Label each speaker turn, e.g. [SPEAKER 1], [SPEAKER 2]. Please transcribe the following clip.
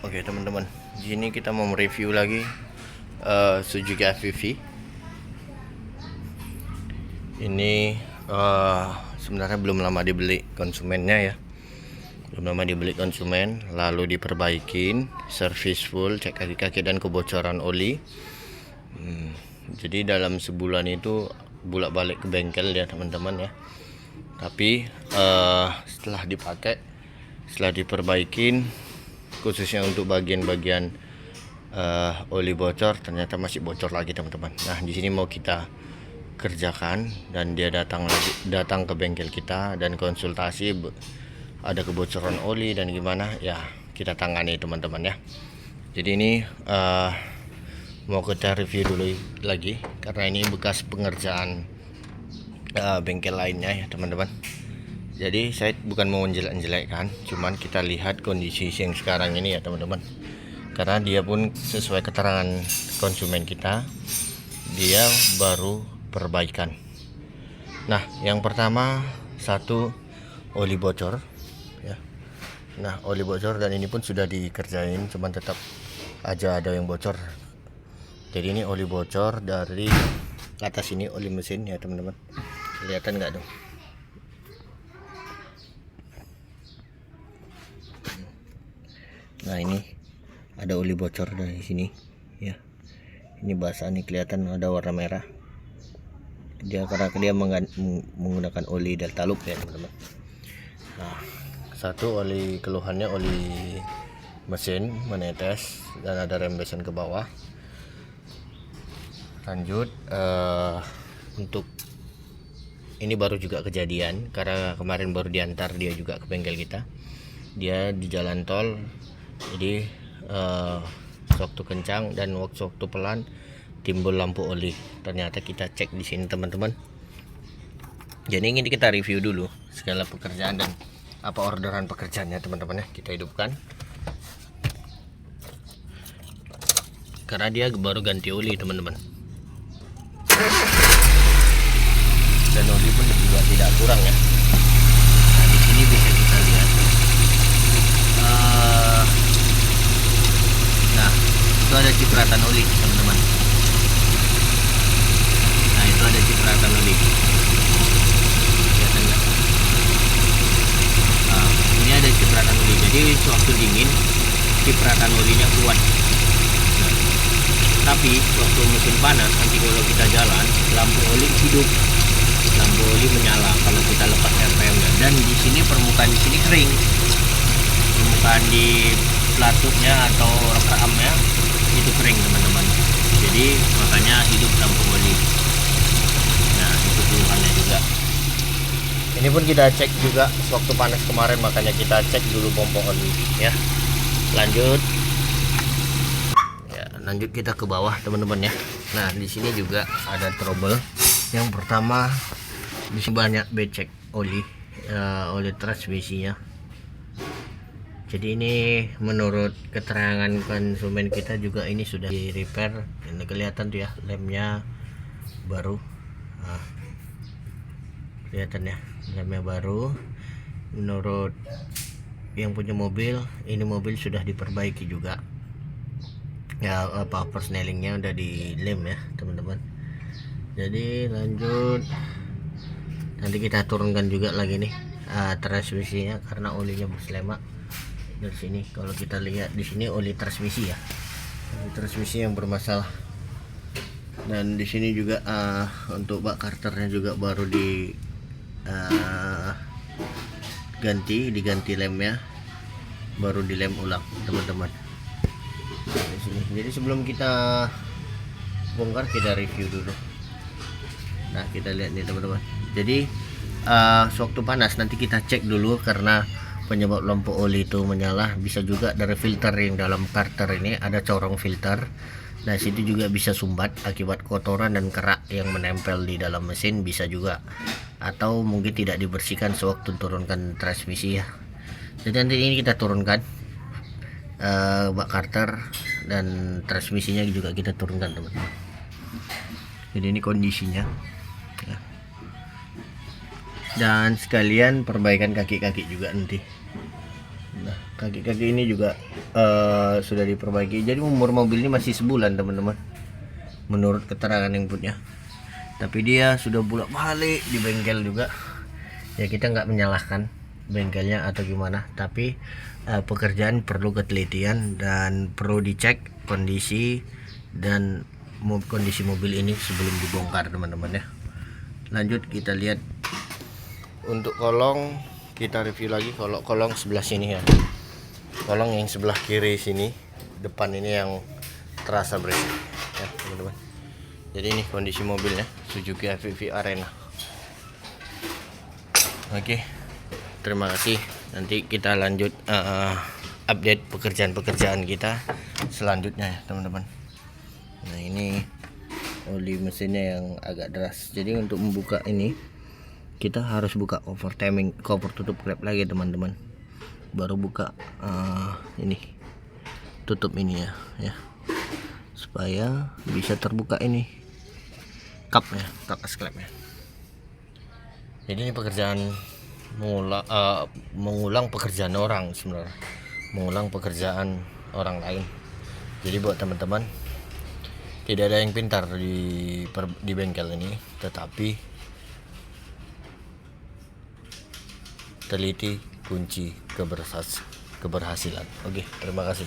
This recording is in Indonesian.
[SPEAKER 1] Oke teman-teman, di sini kita mau mereview lagi Suzuki FVV. Ini sebenarnya belum lama dibeli konsumennya ya, belum lama dibeli konsumen, lalu diperbaikin, servis full, cek kaki-kaki dan kebocoran oli. Jadi dalam sebulan itu bolak-balik ke bengkel ya teman-teman ya. Tapi setelah dipakai, setelah diperbaikin, khususnya untuk bagian-bagian oli bocor, ternyata masih bocor lagi teman-teman. Nah di sini mau kita kerjakan dan dia datang ke bengkel kita dan konsultasi ada kebocoran oli dan gimana ya, kita tangani teman-teman ya. Jadi ini mau kita review dulu lagi karena ini bekas pengerjaan bengkel lainnya ya teman-teman. Jadi saya bukan mau menjelek-jelekkan, cuman kita lihat kondisi yang sekarang ini ya teman-teman. Karena dia pun sesuai keterangan konsumen kita, dia baru perbaikan. Nah, yang pertama satu, oli bocor ya. Nah, oli bocor dan ini pun sudah dikerjain, cuman tetap aja ada yang bocor. Jadi ini oli bocor dari atas, ini oli mesin ya teman-teman. Kelihatan nggak dong? Nah ini ada oli bocor dari sini ya. Ini basah nih, kelihatan ada warna merah. Dia karena dia menggunakan oli Delta-Look ya teman-teman. Nah, satu oli keluhannya oli mesin menetes dan ada rembesan ke bawah. Lanjut untuk ini baru juga kejadian karena kemarin baru diantar dia juga ke bengkel kita. Dia di jalan tol, jadi waktu kencang dan waktu pelan timbul lampu oli. Ternyata kita cek di sini teman-teman. Jadi ini kita review dulu segala pekerjaan dan apa orderan pekerjaannya teman-teman ya, kita hidupkan karena dia baru ganti oli teman-teman. Dan oli pun juga tidak kurang ya. Nah di sini bisa kita lihat. Nah itu ada cipratan oli teman-teman. Nah itu ada cipratan oli. Kelihatan nggak? Nah, ini ada cipratan oli. Jadi waktu dingin cipratan olinya kuat. Nah, tapi waktu musim panas nanti kalau kita jalan, lampu oli hidup. Lampu oli menyala kalau kita lepas RPM-nya. Dan di sini permukaan di sini kering. Permukaan di pelatutnya atau ramnya itu kering teman-teman. Jadi makanya hidup lampu oli. Nah itu keluhannya juga. Ini pun kita cek juga waktu panas kemarin, makanya kita cek dulu pompa oli ya. Lanjut kita ke bawah teman-teman ya. Nah di sini juga ada trouble. Yang pertama di sini banyak becek oli, oli transmisinya. Jadi ini menurut keterangan konsumen kita juga ini sudah di repair. Ini kelihatan tuh ya, lemnya baru. Nah, kelihatan ya, lemnya baru. Menurut yang punya mobil, ini mobil sudah diperbaiki juga. Ya apa persnelingnya udah di lem ya teman-teman. Jadi lanjut, nanti kita turunkan juga lagi nih transmisinya karena olinya berselema. Dari sini kalau kita lihat di sini oli transmisi ya, oli transmisi yang bermasalah. Dan di sini juga untuk bak karternya juga baru diganti lemnya, baru dilem ulang teman-teman. Di sini. Jadi sebelum kita bongkar kita review dulu. Nah kita lihat nih teman-teman. Jadi sewaktu panas nanti kita cek dulu karena penyebab lampu oli itu menyala. Bisa juga dari filter yang dalam karter ini ada corong filter. Nah situ juga bisa sumbat akibat kotoran dan kerak yang menempel di dalam mesin, bisa juga. Atau mungkin tidak dibersihkan sewaktu turunkan transmisi ya. Jadi nanti ini kita turunkan bak karter dan transmisinya juga kita turunkan teman-teman. Jadi ini kondisinya ya. Dan sekalian perbaikan kaki-kaki juga nanti. Nah Kaki-kaki ini juga sudah diperbaiki. Jadi umur mobil ini masih sebulan teman-teman, menurut keterangan inputnya. Tapi dia sudah bolak-balik di bengkel juga. Ya kita nggak menyalahkan bengkelnya atau gimana, tapi pekerjaan perlu ketelitian dan perlu dicek kondisi dan kondisi mobil ini sebelum dibongkar teman-teman ya. Lanjut kita lihat untuk kolong, kita review lagi. Kalau kolong sebelah sini ya, kolong yang sebelah kiri sini depan ini yang terasa berisik ya teman-teman. Jadi ini kondisi mobilnya Suzuki AVV Arena. Oke, terima kasih. Nanti kita lanjut update pekerjaan-pekerjaan kita selanjutnya ya teman-teman. Nah ini oli mesinnya yang agak deras. Jadi untuk membuka ini kita harus buka cover timing, cover tutup klep lagi teman-teman. Baru buka ini tutup ini ya, supaya bisa terbuka ini kapnya, kap as klepnya. Jadi ini pekerjaan mengulang pekerjaan orang sebenarnya, mengulang pekerjaan orang lain. Jadi buat teman-teman, tidak ada yang pintar di bengkel ini, tetapi teliti kunci keberhasilan. Oke, terima kasih.